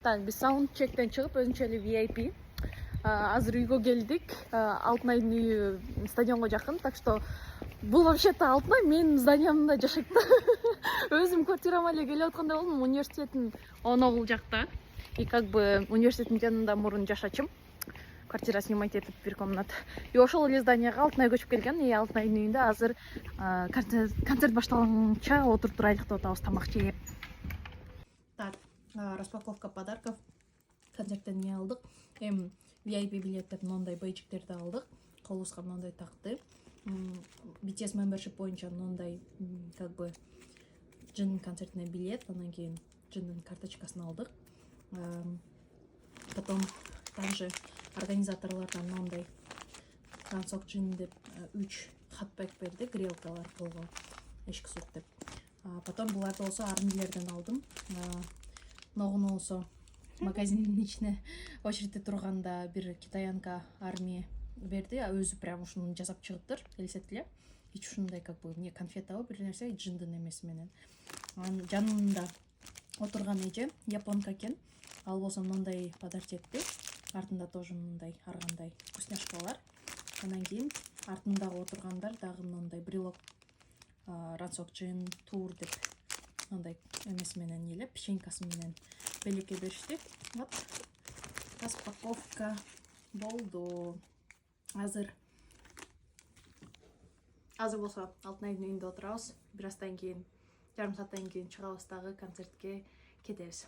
Так, biz soundcheck'ten çıkıp özünçeli VIP. Азыр үйгө келдик. Алтын айдын үйү стадионго жакын, так что бул вообще-то Алтын ай менин зданиямда жашайт. Өзүм квартирама эле келип аткандай болдум. Университеттин оно бул жакта. И как бы университеттин жанында мурун жашачым. Квартира снимать этип бир комната. И ошол эле зданияга Алтын ай көчүп келген. И Алтын айдын үйүндө азыр концерт башталганча отуруп турайлык деп атабыз, тамак жеп. Так, распаковка подарков. Концерттен не алдык? VIP билеттердин мындай бейджиктерди алдык. Колубузга мындай такты. BTS membership боюнча мындай как бы Жин концертине билет, анан кийин Жиндин карточкасын алдык. Потом также организаторлордон мындай Трансок Жин деп 3 хатбек берди, грелкалар болгон, эшик сук деп. Потом буларды болсо армийлерден алдым. Ногуну болсо магазиндин ичине очередте турганда бир китаянка армия берди, өзү прям ушуну жасап чыгыптыр, элестетип эле. Ич ушундай как бы не конфетабы бир нерсе, Жиндин эмеси менен. Анын жанында отурган эже японка экен. Ал болсо мындай подарок этти. Артында тоже мындай ар кандай вкусняшкалар. Анан кийин артындагы отургандар дагы мындай брелок Трансок Жин тур деп мындай эмеси менен элеп, печенькасы менен белекке беришти. Вот распаковка болду. Азыр болсо Алтын айдын үйүндө отурабыз. Бир аздан кийин, жарым сааттан кийин чыгабыз, дагы концертке кетебиз.